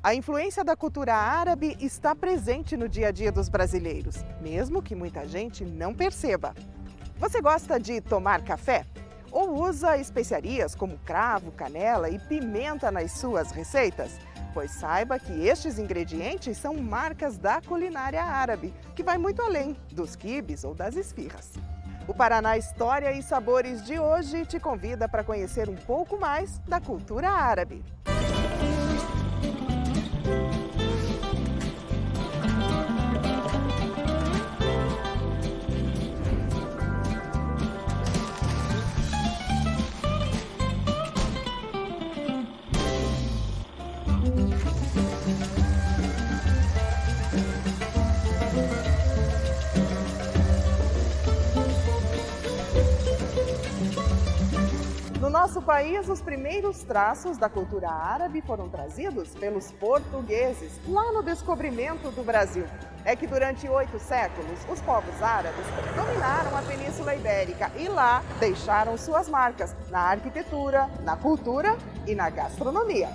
A influência da cultura árabe está presente no dia a dia dos brasileiros, mesmo que muita gente não perceba. Você gosta de tomar café? Ou usa especiarias como cravo, canela e pimenta nas suas receitas? Pois saiba que estes ingredientes são marcas da culinária árabe, que vai muito além dos quibes ou das esfirras. O Paraná História e Sabores de hoje te convida para conhecer um pouco mais da cultura árabe. No nosso país, os primeiros traços da cultura árabe foram trazidos pelos portugueses, lá no descobrimento do Brasil. É que durante 8 séculos, os povos árabes dominaram a Península Ibérica e lá deixaram suas marcas na arquitetura, na cultura e na gastronomia.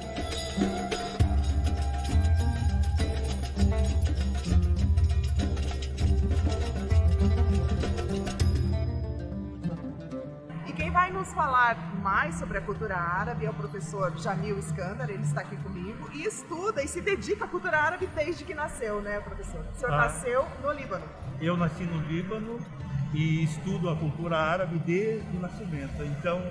Quem vai nos falar mais sobre a cultura árabe é o professor Jamil Iskandar, ele está aqui comigo e estuda e se dedica à cultura árabe desde que nasceu, né, professor? O senhor nasceu no Líbano. Eu nasci no Líbano e estudo a cultura árabe desde o nascimento. Então,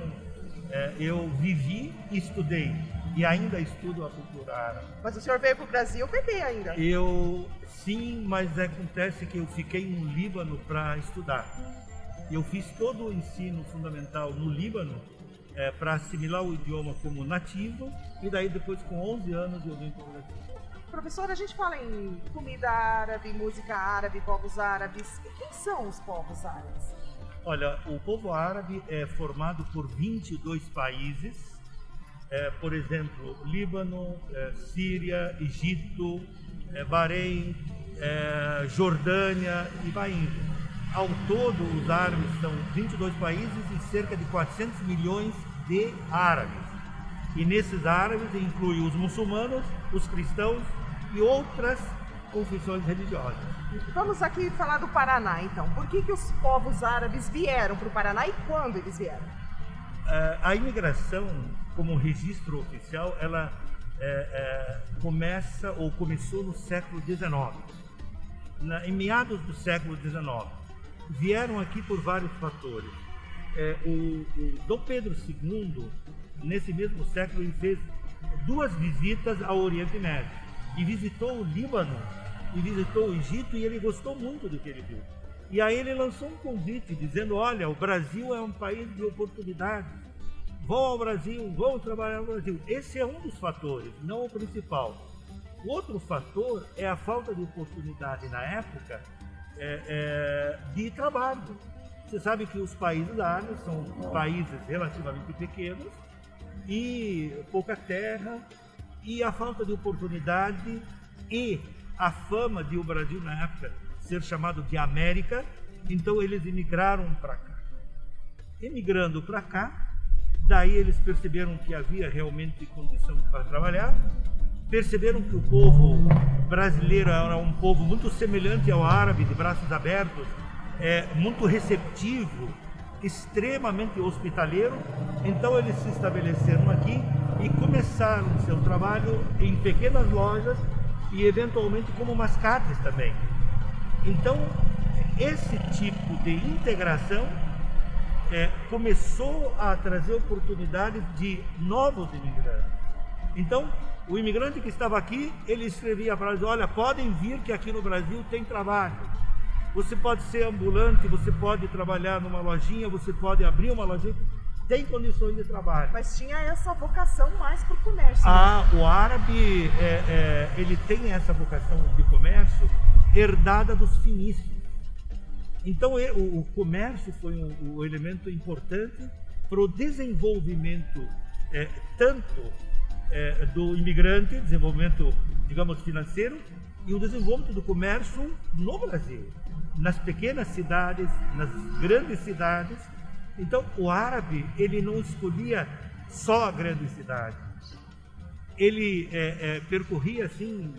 eu vivi e estudei e ainda estudo a cultura árabe. Mas o senhor veio para o Brasil bebê ainda? Sim, mas acontece que eu fiquei no Líbano para estudar. Eu fiz todo o ensino fundamental no Líbano para assimilar o idioma como nativo e daí depois com 11 anos eu vim para o Brasil. Professor, a gente fala em comida árabe, música árabe, povos árabes. E quem são os povos árabes? Olha, o povo árabe é formado por 22 países, por exemplo, Líbano, Síria, Egito, Bahrein, Jordânia e vai indo. Ao todo, os árabes são 22 países e cerca de 400 milhões de árabes. E nesses árabes inclui os muçulmanos, os cristãos e outras confissões religiosas. Vamos aqui falar do Paraná, então. Por que os povos árabes vieram para o Paraná e quando eles vieram? A imigração, como registro oficial, ela começou no século XIX. Em meados do século XIX. Vieram aqui por vários fatores. O Dom Pedro II, nesse mesmo século, ele fez 2 visitas ao Oriente Médio. E visitou o Líbano, e visitou o Egito, e ele gostou muito do que ele viu. E aí ele lançou um convite, dizendo, olha, o Brasil é um país de oportunidades. Vão ao Brasil, vão trabalhar no Brasil. Esse é um dos fatores, não o principal. O outro fator é a falta de oportunidade na época de trabalho. Você sabe que os países árabes são países relativamente pequenos e pouca terra, e a falta de oportunidade e a fama de o Brasil na época ser chamado de América, então eles emigraram para cá. Emigrando para cá, daí eles perceberam que havia realmente condição para trabalhar, perceberam que o povo brasileiro era um povo muito semelhante ao árabe, de braços abertos, muito receptivo, extremamente hospitaleiro. Então eles se estabeleceram aqui e começaram o seu trabalho em pequenas lojas e eventualmente como mascates também. Então esse tipo de integração começou a trazer oportunidades de novos imigrantes. Então, o imigrante que estava aqui, ele escrevia para eles, olha, podem vir que aqui no Brasil tem trabalho. Você pode ser ambulante, você pode trabalhar numa lojinha, você pode abrir uma lojinha, tem condições de trabalho. Mas tinha essa vocação mais para o comércio. Né? O árabe, ele tem essa vocação de comércio herdada dos fenícios. Então, o comércio foi um elemento importante para o desenvolvimento tanto do imigrante, desenvolvimento, digamos, financeiro, e o desenvolvimento do comércio no Brasil, nas pequenas cidades, nas grandes cidades. Então, o árabe, ele não escolhia só a grande cidade. ele percorria assim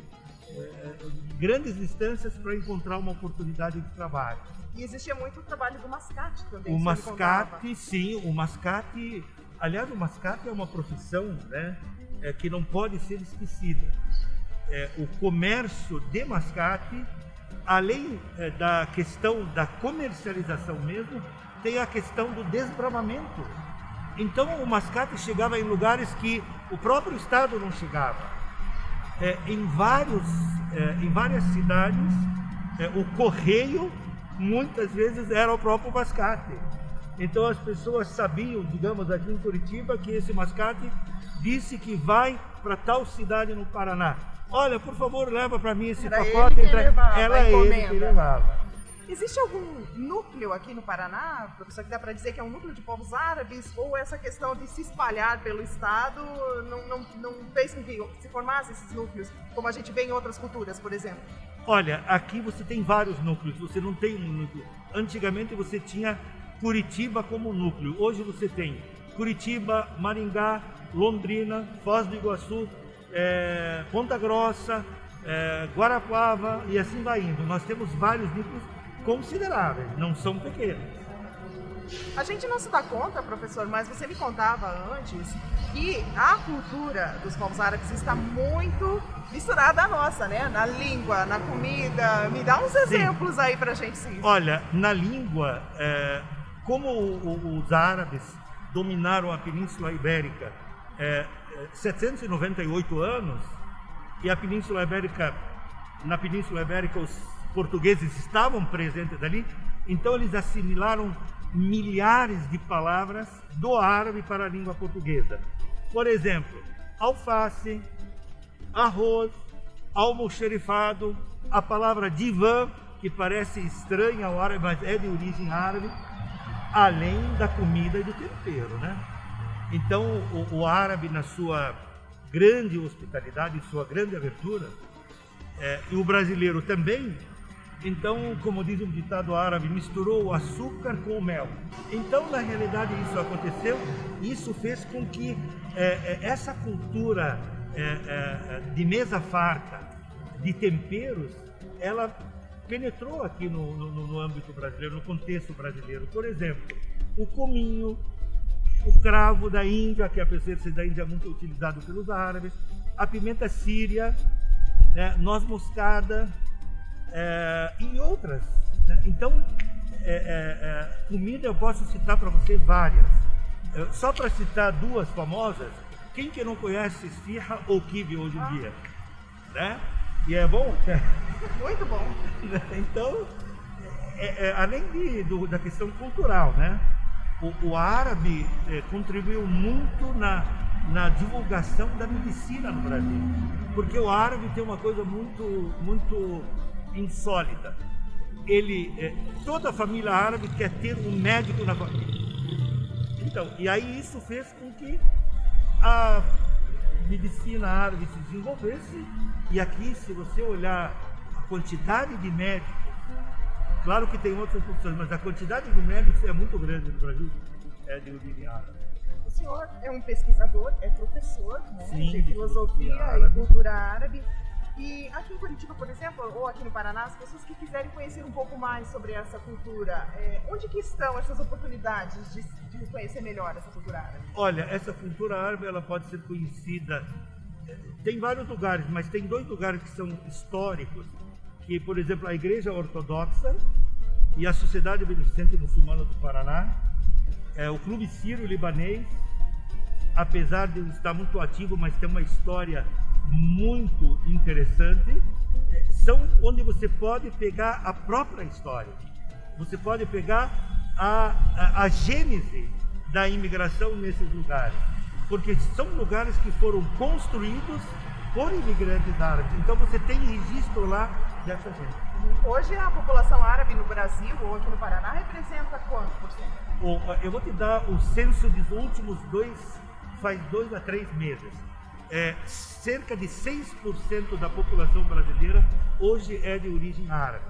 grandes distâncias para encontrar uma oportunidade de trabalho. E existia muito o trabalho do mascate também. O mascate, sim, o mascate. Aliás, o mascate é uma profissão, né, que não pode ser esquecida. O comércio de mascate, além da questão da comercialização mesmo, tem a questão do desbravamento. Então o mascate chegava em lugares que o próprio Estado não chegava. Em várias cidades, o correio muitas vezes era o próprio mascate. Então as pessoas sabiam, digamos aqui em Curitiba, que esse mascate disse que vai para tal cidade no Paraná. Olha, por favor, leva para mim esse pacote. Era ele que levava. Existe algum núcleo aqui no Paraná, professor, que dá para dizer que é um núcleo de povos árabes, ou essa questão de se espalhar pelo estado não fez com que se formassem esses núcleos, como a gente vê em outras culturas, por exemplo? Olha, aqui você tem vários núcleos, você não tem um núcleo. Antigamente você tinha Curitiba como núcleo, hoje você tem Curitiba, Maringá, Londrina, Foz do Iguaçu, Ponta Grossa, Guarapuava e assim vai indo. Nós temos vários núcleos consideráveis, não são pequenos. A gente não se dá conta, professor, mas você me contava antes que a cultura dos povos árabes está muito misturada à nossa, né? Na língua, na comida. Me dá uns exemplos aí pra gente, sim. Olha, na língua, como os árabes dominaram a Península Ibérica 798 anos, e a Península Ibérica, na Península Ibérica os portugueses estavam presentes ali, então eles assimilaram milhares de palavras do árabe para a língua portuguesa. Por exemplo, alface, arroz, almoxerifado, a palavra divã, que parece estranha ao árabe, mas é de origem árabe, além da comida e do tempero, né? Então, o árabe, na sua grande hospitalidade, sua grande abertura, e o brasileiro também, então, como diz um ditado árabe, misturou o açúcar com o mel. Então, na realidade, isso aconteceu, e isso fez com que essa cultura de mesa farta, de temperos, ela penetrou aqui no âmbito brasileiro, no contexto brasileiro. Por exemplo, o cominho, o cravo da Índia, que apesar de ser da Índia é muito utilizado pelos árabes, a pimenta síria, noz moscada e outras. Então, comida eu posso citar para você várias. Só para citar duas famosas, quem que não conhece esfirra ou quibe hoje em dia? Né? E é bom? Muito bom. Então, além da questão cultural, né? O árabe contribuiu muito na divulgação da medicina no Brasil, porque o árabe tem uma coisa muito insólita. Toda a família árabe quer ter um médico na família. Então, e aí isso fez com que a medicina árabe se desenvolvesse, e aqui, se você olhar a quantidade de médicos, claro que tem outras profissões, mas a quantidade de médicos é muito grande no Brasil, de origem árabe. O senhor é um pesquisador, é professor, né, sim, de filosofia e cultura árabe. E aqui em Curitiba, por exemplo, ou aqui no Paraná, as pessoas que quiserem conhecer um pouco mais sobre essa cultura, onde que estão essas oportunidades de conhecer melhor essa cultura árabe? Olha, essa cultura árabe ela pode ser conhecida, tem vários lugares, mas tem dois lugares que são históricos, que, por exemplo, a Igreja Ortodoxa e a Sociedade Beneficente Muçulmana do Paraná, o Clube Sírio-Libanês, apesar de estar muito ativo, mas tem uma história muito interessante, são onde você pode pegar a própria história, você pode pegar a gênese da imigração nesses lugares, porque são lugares que foram construídos por imigrantes árabes, então você tem registro lá dessa gente. Hoje a população árabe no Brasil ou aqui no Paraná representa quanto por cento? Eu vou te dar o censo dos últimos faz 2 a 3 meses. Cerca de 6% da população brasileira hoje é de origem árabe.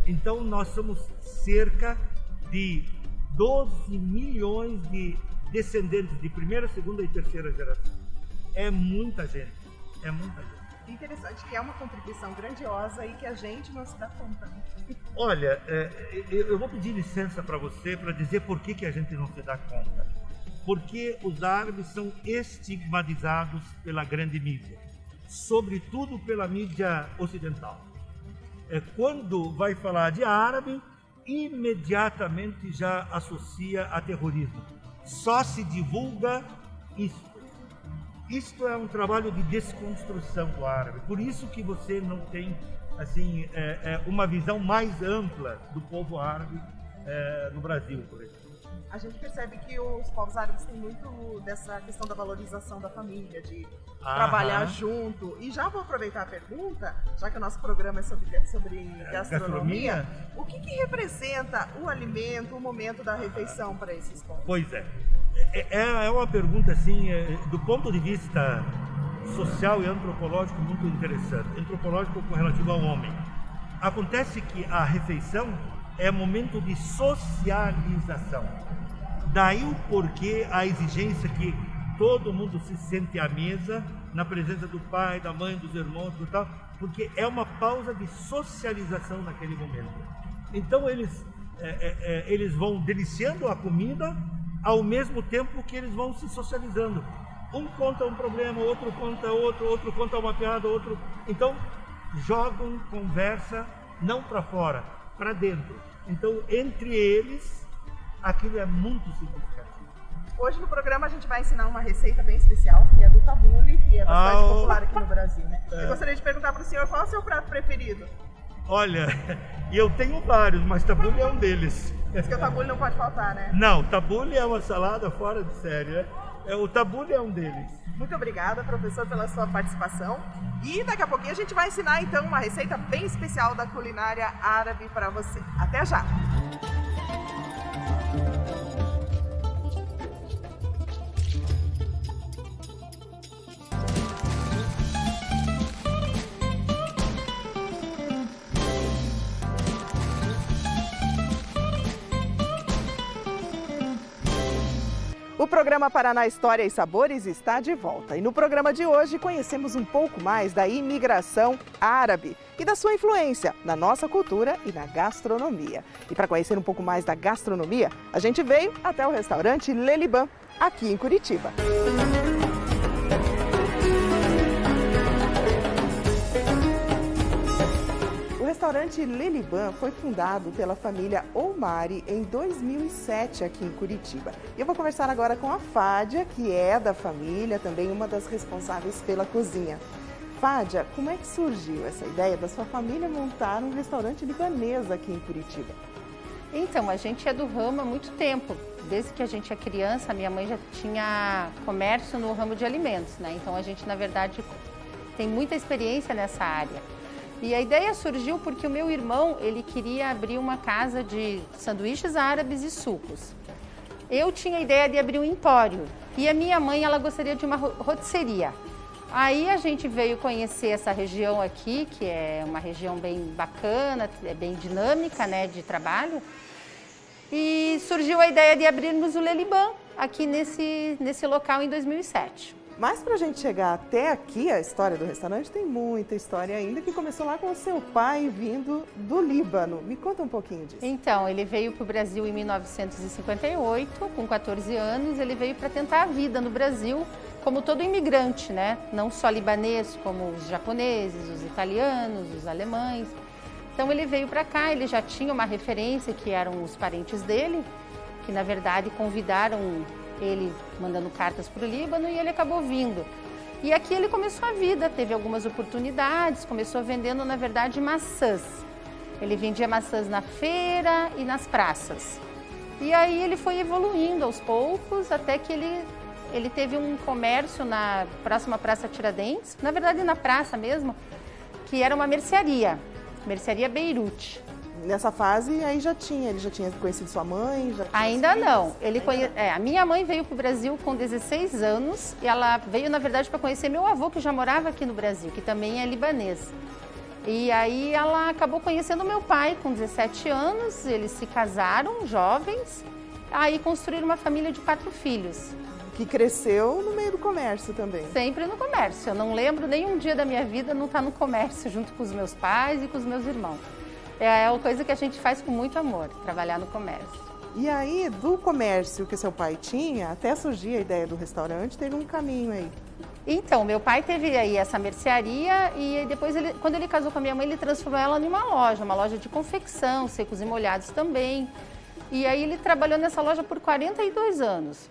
Então nós somos cerca de 12 milhões de descendentes de primeira, segunda e terceira geração. É muita gente. É muita gente. Interessante que é uma contribuição grandiosa e que a gente não se dá conta. Né? Olha, eu vou pedir licença para você para dizer por que a gente não se dá conta. Porque os árabes são estigmatizados pela grande mídia, sobretudo pela mídia ocidental. Quando vai falar de árabe, imediatamente já associa a terrorismo. Só se divulga isso. Isto é um trabalho de desconstrução do árabe. Por isso que você não tem assim, uma visão mais ampla do povo árabe no Brasil, por exemplo. A gente percebe que os povos árabes têm muito dessa questão da valorização da família, de trabalhar junto. E já vou aproveitar a pergunta, já que o nosso programa é sobre gastronomia, o que representa o alimento, o momento da refeição para esses povos? Pois é uma pergunta assim, do ponto de vista social e antropológico muito interessante. Antropológico com relativo ao homem. Acontece que a refeição é momento de socialização. Daí o porquê a exigência que todo mundo se sente à mesa, na presença do pai, da mãe, dos irmãos e tal, porque é uma pausa de socialização naquele momento. Então eles vão deliciando a comida ao mesmo tempo que eles vão se socializando. Um conta um problema, outro conta outro, outro conta uma piada, outro... Então jogam conversa não para fora, para dentro. Então entre eles aquilo é muito significativo. Hoje no programa a gente vai ensinar uma receita bem especial, que é do tabule, que é bastante popular aqui no Brasil, né? Eu gostaria de perguntar para o senhor, qual é o seu prato preferido? Olha, eu tenho vários, mas tabule é um deles. Diz que o tabule não pode faltar, né? Não, tabule é uma salada fora de série, né? O tabule é um deles. Muito obrigada, professor, pela sua participação. E daqui a pouquinho a gente vai ensinar então uma receita bem especial da culinária árabe para você. Até já! O programa Paraná História e Sabores está de volta. E no programa de hoje conhecemos um pouco mais da imigração árabe e da sua influência na nossa cultura e na gastronomia. E para conhecer um pouco mais da gastronomia, a gente veio até o restaurante Leliban, aqui em Curitiba. O restaurante Leliban foi fundado pela família Omari em 2007 aqui em Curitiba. E eu vou conversar agora com a Fádia, que é da família, também uma das responsáveis pela cozinha. Fádia, como é que surgiu essa ideia da sua família montar um restaurante libanês aqui em Curitiba? Então, a gente é do ramo há muito tempo. Desde que a gente é criança, a minha mãe já tinha comércio no ramo de alimentos, né? Então a gente, na verdade, tem muita experiência nessa área. E a ideia surgiu porque o meu irmão, ele queria abrir uma casa de sanduíches árabes e sucos. Eu tinha a ideia de abrir um empório e a minha mãe, ela gostaria de uma rotisseria. Aí a gente veio conhecer essa região aqui, que é uma região bem bacana, é bem dinâmica, né, de trabalho. E surgiu a ideia de abrirmos o Leliban aqui nesse local em 2007. Mas para a gente chegar até aqui, a história do restaurante tem muita história ainda, que começou lá com o seu pai vindo do Líbano. Me conta um pouquinho disso. Então, ele veio para o Brasil em 1958, com 14 anos. Ele veio para tentar a vida no Brasil, como todo imigrante, né? Não só libanês, como os japoneses, os italianos, os alemães. Então, ele veio para cá, ele já tinha uma referência, que eram os parentes dele, que na verdade convidaram ele mandando cartas para o Líbano, e ele acabou vindo. E aqui ele começou a vida, teve algumas oportunidades, começou vendendo, na verdade, maçãs. Ele vendia maçãs na feira e nas praças. E aí ele foi evoluindo aos poucos, até que ele teve um comércio na próxima Praça Tiradentes, na verdade na praça mesmo, que era uma mercearia Beirute. Nessa fase, aí ele já tinha conhecido sua mãe? Ainda não. A minha mãe veio para o Brasil com 16 anos e ela veio, na verdade, para conhecer meu avô, que já morava aqui no Brasil, que também é libanês. E aí ela acabou conhecendo meu pai com 17 anos, eles se casaram, jovens, aí construíram uma família de 4 filhos. Que cresceu no meio do comércio também. Sempre no comércio. Eu não lembro nenhum dia da minha vida não estar no comércio junto com os meus pais e com os meus irmãos. É uma coisa que a gente faz com muito amor, trabalhar no comércio. E aí, do comércio que seu pai tinha, até surgir a ideia do restaurante, teve um caminho aí. Então, meu pai teve aí essa mercearia e depois, quando ele casou com a minha mãe, ele transformou ela em uma loja de confecção, secos e molhados também. E aí ele trabalhou nessa loja por 42 anos.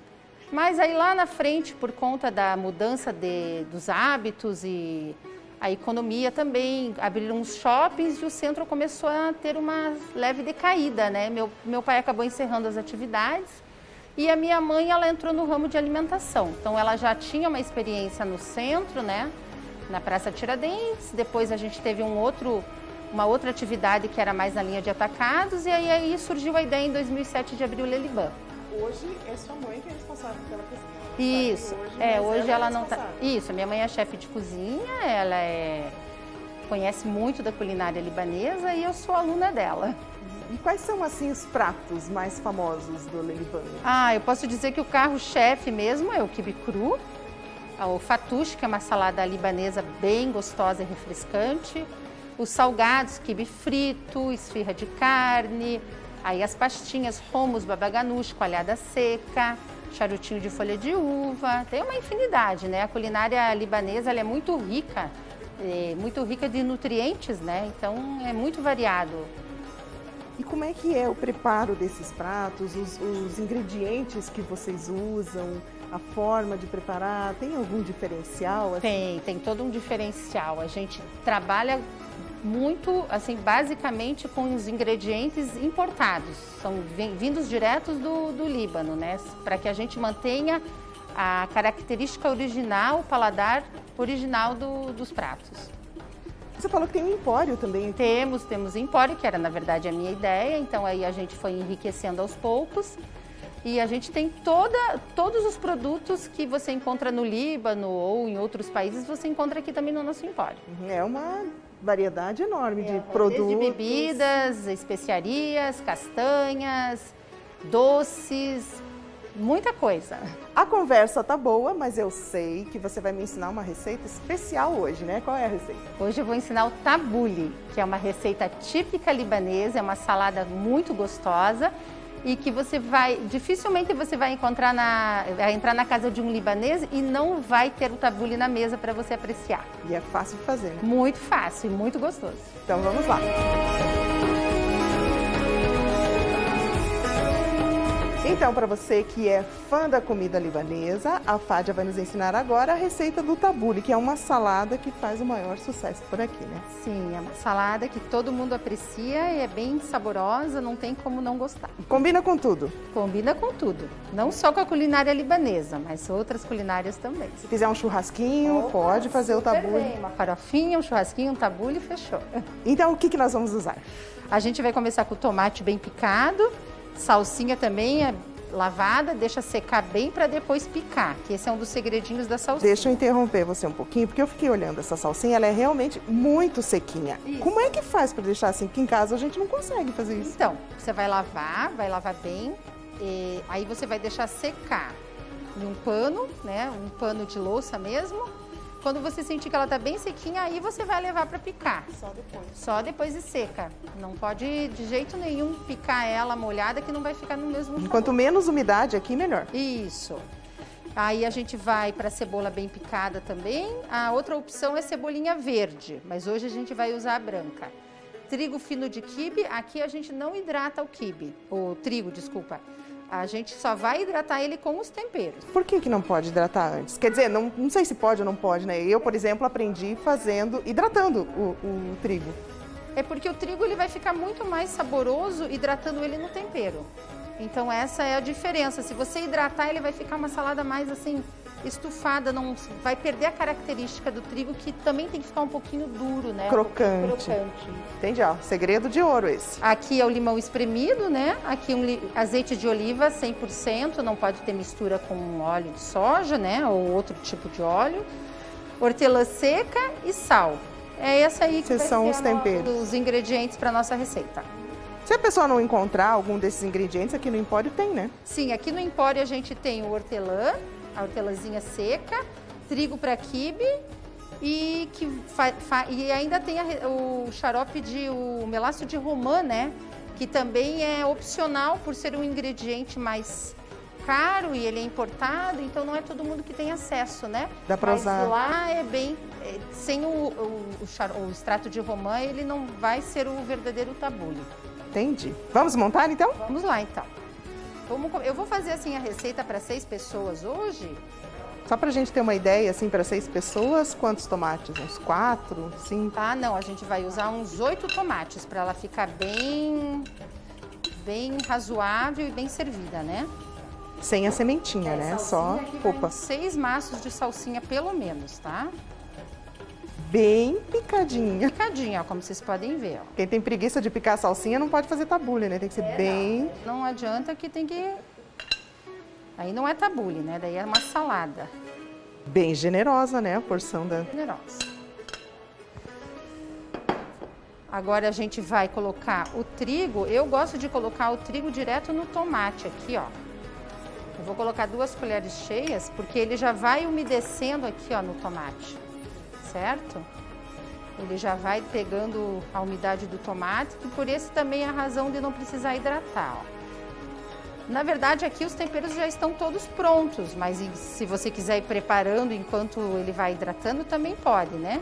Mas aí lá na frente, por conta da mudança dos hábitos e a economia também, abriram os shoppings e o centro começou a ter uma leve decaída, né? Meu pai acabou encerrando as atividades e a minha mãe, ela entrou no ramo de alimentação. Então ela já tinha uma experiência no centro, né? Na Praça Tiradentes, depois a gente teve uma outra atividade que era mais na linha de atacados e aí surgiu a ideia em 2007 de abrir o Leliban. Hoje é sua mãe que é responsável pela cozinha. Isso, hoje ela não tá. Isso, a minha mãe é chefe de cozinha, ela conhece muito da culinária libanesa e eu sou aluna dela. E quais são, assim, os pratos mais famosos do Leliban? Eu posso dizer que o carro-chefe mesmo é o quibe cru, o fatouche, que é uma salada libanesa bem gostosa e refrescante, os salgados, quibe frito, esfirra de carne, aí as pastinhas, hummus, baba ganoush, coalhada seca, charutinho de folha de uva, tem uma infinidade, né? A culinária libanesa, ela é muito rica de nutrientes, né? Então é muito variado. E como é que é o preparo desses pratos, os ingredientes que vocês usam, a forma de preparar, tem algum diferencial? Assim? Tem todo um diferencial. A gente trabalha muito, assim, basicamente com os ingredientes importados, são vindos diretos do Líbano, né? Para que a gente mantenha a característica original, o paladar original dos pratos. Você falou que tem um empório também. Temos empório, que era na verdade a minha ideia, então aí a gente foi enriquecendo aos poucos. E a gente tem todos os produtos que você encontra no Líbano ou em outros países, você encontra aqui também no nosso empório. É uma variedade enorme de produtos. Desde bebidas, especiarias, castanhas, doces, muita coisa. A conversa tá boa, mas eu sei que você vai me ensinar uma receita especial hoje, né? Qual é a receita? Hoje eu vou ensinar o tabule, que é uma receita típica libanesa, é uma salada muito gostosa e que dificilmente você vai entrar na casa de um libanês e não vai ter o tabule na mesa para você apreciar. E é fácil de fazer, né? Muito fácil e muito gostoso. Então vamos lá. Então, para você que é fã da comida libanesa, a Fádia vai nos ensinar agora a receita do tabule, que é uma salada que faz o maior sucesso por aqui, né? Sim, é uma salada que todo mundo aprecia e é bem saborosa, não tem como não gostar. Combina com tudo? Combina com tudo, não só com a culinária libanesa, mas outras culinárias também. Se fizer um churrasquinho, pode fazer o tabule. Bem. Uma farofinha, um churrasquinho, um tabule, fechou. Então, o que nós vamos usar? A gente vai começar com o tomate bem picado, salsinha também é lavada, deixa secar bem para depois picar, que esse é um dos segredinhos da salsinha. Deixa eu interromper você um pouquinho, porque eu fiquei olhando essa salsinha, ela é realmente muito sequinha. Isso. Como é que faz para deixar assim? Porque em casa a gente não consegue fazer isso. Então, você vai lavar bem, e aí você vai deixar secar em um pano, né? Um pano de louça mesmo. Quando você sentir que ela tá bem sequinha, aí você vai levar para picar. Só depois? Só depois de seca. Não pode de jeito nenhum picar ela molhada, que não vai ficar no mesmo sabor. Quanto menos umidade aqui, melhor. Isso. Aí a gente vai para a cebola bem picada também. A outra opção é cebolinha verde, mas hoje a gente vai usar a branca. Trigo fino de quibe, aqui a gente não hidrata o trigo, desculpa. A gente só vai hidratar ele com os temperos. Por que não pode hidratar antes? Quer dizer, não sei se pode ou não pode, né? Eu, por exemplo, aprendi hidratando o trigo. É porque o trigo ele vai ficar muito mais saboroso hidratando ele no tempero. Então essa é a diferença. Se você hidratar, ele vai ficar uma salada mais assim, estufada, não vai perder a característica do trigo, que também tem que ficar um pouquinho duro, né? Crocante. Entendi, ó. Segredo de ouro esse. Aqui é o limão espremido, né? Aqui azeite de oliva 100%, não pode ter mistura com óleo de soja, né? Ou outro tipo de óleo. Hortelã seca e sal. É essa aí que são os temperos. Os ingredientes para nossa receita. Se a pessoa não encontrar algum desses ingredientes, aqui no Empório tem, né? Sim, aqui no Empório a gente tem o hortelã, a hortelazinha seca, trigo para quibe e ainda tem o xarope o melaço de romã, né? Que também é opcional por ser um ingrediente mais caro e ele é importado, então não é todo mundo que tem acesso, né? Dá para usar. Mas lá é bem... sem o extrato de romã, ele não vai ser o verdadeiro tabule. Entendi. Vamos montar, então? Vamos lá, então. Eu vou fazer, assim, a receita para 6 pessoas hoje. Só pra gente ter uma ideia, assim, para 6 pessoas, quantos tomates? Uns 4, 5? Ah, não, a gente vai usar uns 8 tomates para ela ficar bem razoável e bem servida, né? Sem a sementinha, né? Só polpa. 6 maços de salsinha, pelo menos, tá? Bem picadinha. Picadinha, ó, como vocês podem ver, ó. Quem tem preguiça de picar a salsinha não pode fazer tabule, né? Tem que ser bem... Não adianta que tem que... Aí não é tabule, né? Daí é uma salada. Bem generosa, né? A porção da... Generosa. Agora a gente vai colocar o trigo. Eu gosto de colocar o trigo direto no tomate aqui, ó. Eu vou colocar 2 colheres cheias, porque ele já vai umedecendo aqui, ó, no tomate. Certo? Ele já vai pegando a umidade do tomate, e por isso também é a razão de não precisar hidratar, ó. Na verdade, aqui os temperos já estão todos prontos, mas se você quiser ir preparando enquanto ele vai hidratando, também pode, né?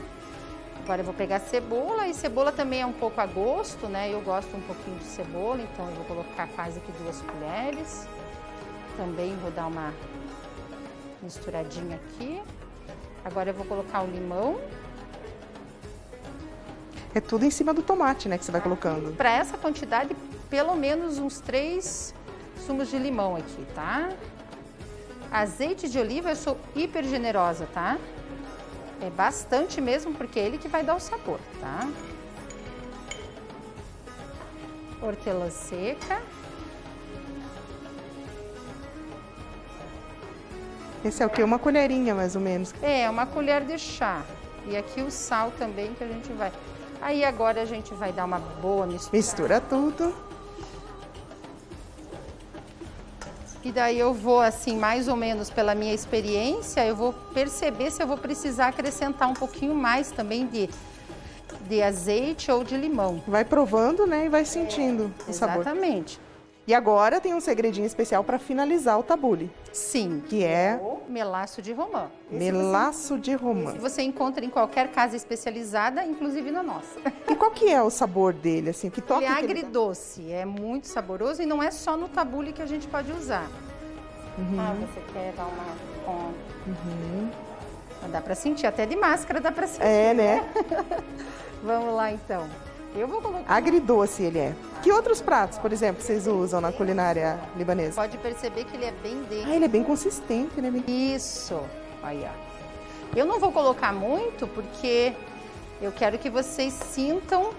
Agora eu vou pegar cebola, e cebola também é um pouco a gosto, né? Eu gosto um pouquinho de cebola, então eu vou colocar quase que 2 colheres. Também vou dar uma misturadinha aqui. Agora eu vou colocar o limão. É tudo em cima do tomate, né, que você vai colocando. Para essa quantidade, pelo menos uns 3 sumos de limão aqui, tá? Azeite de oliva, eu sou hiper generosa, tá? É bastante mesmo, porque é ele que vai dar o sabor, tá? Hortelã seca. Esse é o quê? Uma colherinha, mais ou menos. É, uma colher de chá. E aqui o sal também que a gente vai... Aí agora a gente vai dar uma boa mistura. Mistura tudo. E daí eu vou, assim, mais ou menos pela minha experiência, eu vou perceber se eu vou precisar acrescentar um pouquinho mais também de azeite ou de limão. Vai provando, né, e vai sentindo o sabor. Exatamente. E agora tem um segredinho especial para finalizar o tabule. Sim. Que é... o melaço de romã. Melaço de romã. Você encontra em qualquer casa especializada, inclusive na nossa. E qual que é o sabor dele, assim? Que toque Ele é que agridoce, é muito saboroso e não é só no tabule que a gente pode usar. Ah, você quer dar uma... Dá pra sentir, até de máscara dá pra sentir. É, né? Vamos lá, então. Eu vou colocar... Agridoce ele é. Que outros pratos, por exemplo, vocês usam na culinária libanesa? Pode perceber que ele é bem denso. Ah, ele é bem consistente, né? Isso. Aí, ó. Eu não vou colocar muito, porque eu quero que vocês sintam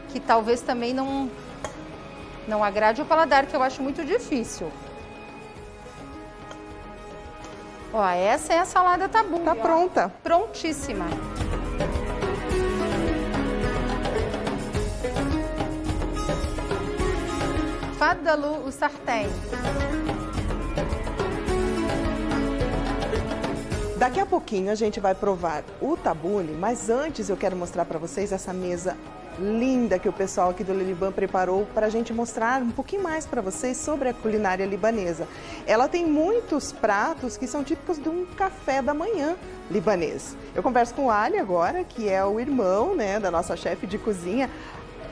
que talvez também não agrade o paladar, que eu acho muito difícil. Ó, essa é a salada tabule. Tá pronta. Prontíssima. Fadalu o sartén. Daqui a pouquinho a gente vai provar o tabule, mas antes eu quero mostrar para vocês essa mesa linda que o pessoal aqui do Leliban preparou para a gente mostrar um pouquinho mais para vocês sobre a culinária libanesa. Ela tem muitos pratos que são típicos de um café da manhã libanês. Eu converso com o Ali agora, que é o irmão, né, da nossa chefe de cozinha.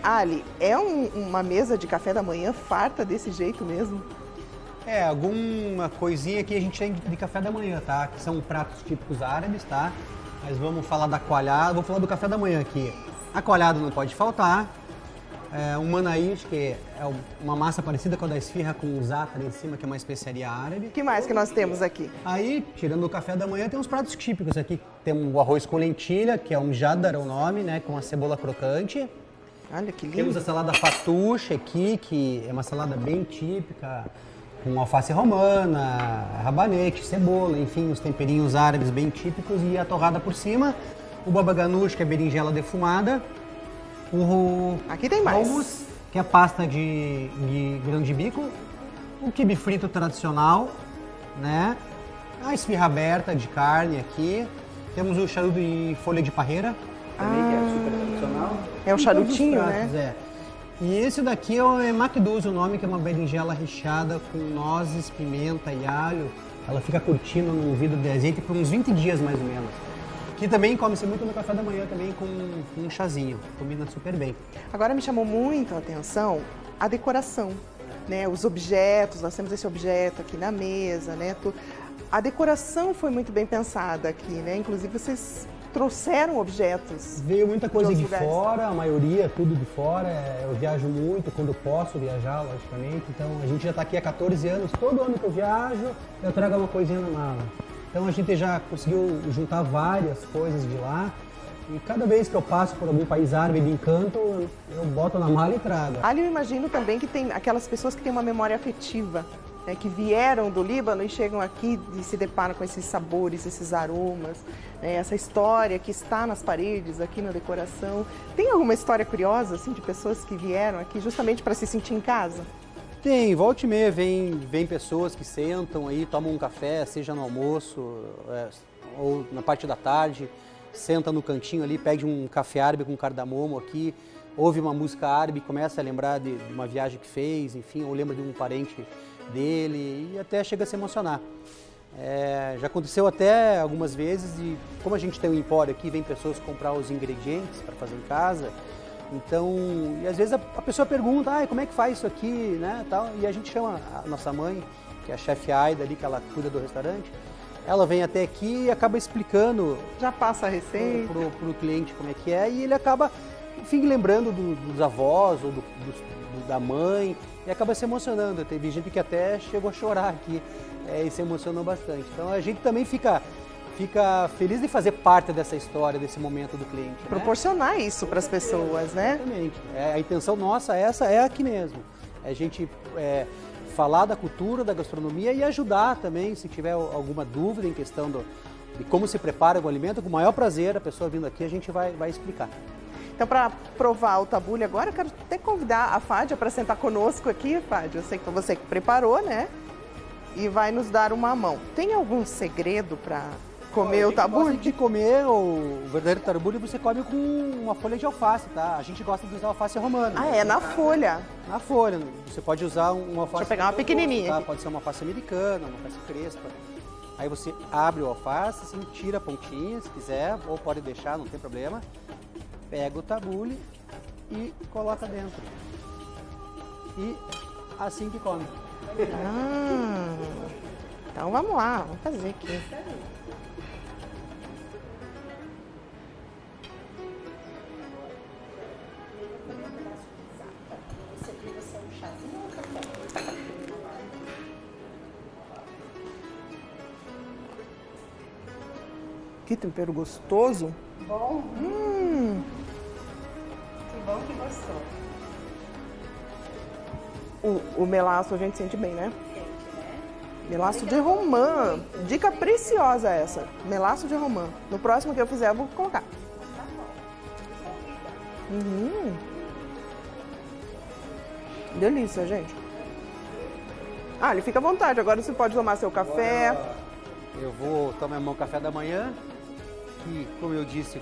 Ali, é uma mesa de café da manhã farta desse jeito mesmo? É, alguma coisinha que a gente tem de café da manhã, tá? Que são pratos típicos árabes, tá? Mas vamos falar da coalhada, vou falar do café da manhã aqui. A coalhada não pode faltar. Um manaís, que é uma massa parecida com a da esfirra, com za'atar em cima, que é uma especiaria árabe. O que mais que nós temos aqui? Aí, tirando o café da manhã, tem uns pratos típicos aqui. Tem o arroz com lentilha, que é um jadar, é o nome, né? Com a cebola crocante. Olha que lindo. Temos a salada fatouche aqui, que é uma salada bem típica, com alface romana, rabanete, cebola, enfim, os temperinhos árabes bem típicos e a torrada por cima. O baba ganoush, que é berinjela defumada. Aqui tem mais. Hummus, que é pasta de grão de bico. O quibe frito tradicional, né? A esfirra aberta de carne aqui. Temos o charuto de folha de parreira, também, que é super tradicional. É o charutinho, pratos, né? E esse daqui é McDouce, o nome, que é uma berinjela recheada com nozes, pimenta e alho. Ela fica curtindo num vidro de azeite por uns 20 dias, mais ou menos. Que também come-se muito no café da manhã, também com um chazinho. Combina super bem. Agora me chamou muito a atenção a decoração, né? Os objetos, nós temos esse objeto aqui na mesa, né? A decoração foi muito bem pensada aqui, né? Inclusive vocês trouxeram objetos. Veio muita coisa de lugares. fora, a maioria, tudo de fora. Eu viajo muito, quando posso viajar, logicamente. Então a gente já está aqui há 14 anos. Todo ano que eu viajo, eu trago uma coisinha na mala. Então a gente já conseguiu juntar várias coisas de lá. E cada vez que eu passo por algum país árabe de encanto, eu boto na mala e trago. Ali eu imagino também que tem aquelas pessoas que têm uma memória afetiva, né, que vieram do Líbano e chegam aqui e se deparam com esses sabores, esses aromas, né, essa história que está nas paredes, aqui na decoração. Tem alguma história curiosa, assim, de pessoas que vieram aqui justamente para se sentir em casa? Tem, volta e meia vem pessoas que sentam aí, tomam um café, seja no almoço ou na parte da tarde, senta no cantinho ali, pede um café árabe com cardamomo aqui, ouve uma música árabe, começa a lembrar de uma viagem que fez, enfim, ou lembra de um parente dele e até chega a se emocionar. Já aconteceu até algumas vezes e como a gente tem um empório aqui, vem pessoas comprar os ingredientes para fazer em casa, então, e às vezes a pessoa pergunta, como é que faz isso aqui, né, tal, e a gente chama a nossa mãe, que é a chefe Aida ali, que ela cuida do restaurante, ela vem até aqui e acaba explicando. Já passa a receita. Pro cliente como é que é e ele acaba, enfim, lembrando dos avós ou da mãe e acaba se emocionando. Teve gente que até chegou a chorar aqui e se emocionou bastante. Então a gente também fica feliz de fazer parte dessa história, desse momento do cliente. Proporcionar isso para as pessoas, né? Exatamente. A intenção nossa, essa é aqui mesmo. A gente falar da cultura, da gastronomia e ajudar também, se tiver alguma dúvida em questão de como se prepara o alimento, com o maior prazer, a pessoa vindo aqui, a gente vai explicar. Então, para provar o tabule agora, eu quero até convidar a Fádia para sentar conosco aqui, Fádia. Eu sei que foi você que preparou, né? E vai nos dar uma mão. Tem algum segredo para comer o tabule? De comer o verdadeiro tabule, você come com uma folha de alface, tá? A gente gosta de usar alface romana. Na folha? Na folha. Você pode usar uma alface... Deixa eu pegar uma pequenininha. Tá? Pode ser uma alface americana, uma alface crespa. Aí você abre o alface, assim, tira a pontinha, se quiser, ou pode deixar, não tem problema. Pega o tabule e coloca dentro. E assim que come. Então vamos lá, vamos fazer aqui. Que tempero gostoso. Bom. Que bom que gostou. O melaço a gente sente bem, né? Sente, né? Melaço de romã. Dica preciosa essa. Melaço de romã. No próximo que eu fizer, eu vou colocar. Tá bom. Delícia, gente. Ele fica à vontade. Agora você pode tomar seu café. Eu vou tomar meu café da manhã. E, como eu disse,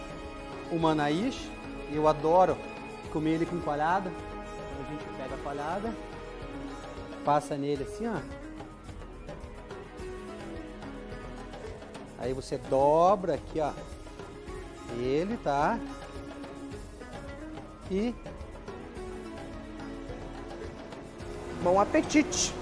o manaís. Eu adoro comer ele com coalhada. A gente pega a coalhada, passa nele assim, ó. Aí você dobra aqui, ó. Ele, tá? E... Bom apetite!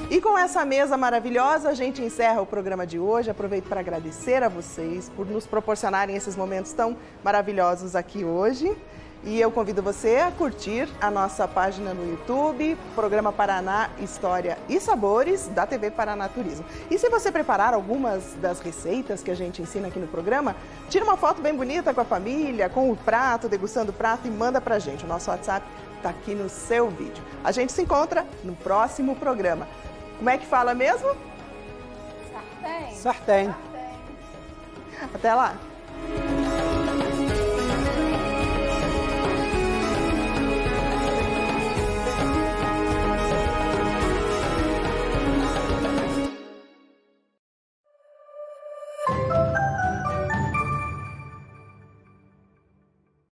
E com essa mesa maravilhosa, a gente encerra o programa de hoje. Aproveito para agradecer a vocês por nos proporcionarem esses momentos tão maravilhosos aqui hoje. E eu convido você a curtir a nossa página no YouTube, Programa Paraná História e Sabores, da TV Paraná Turismo. E se você preparar algumas das receitas que a gente ensina aqui no programa, tira uma foto bem bonita com a família, com o prato, degustando o prato e manda pra gente. O nosso WhatsApp está aqui no seu vídeo. A gente se encontra no próximo programa. Como é que fala mesmo? Sartém. Sartém. Até lá!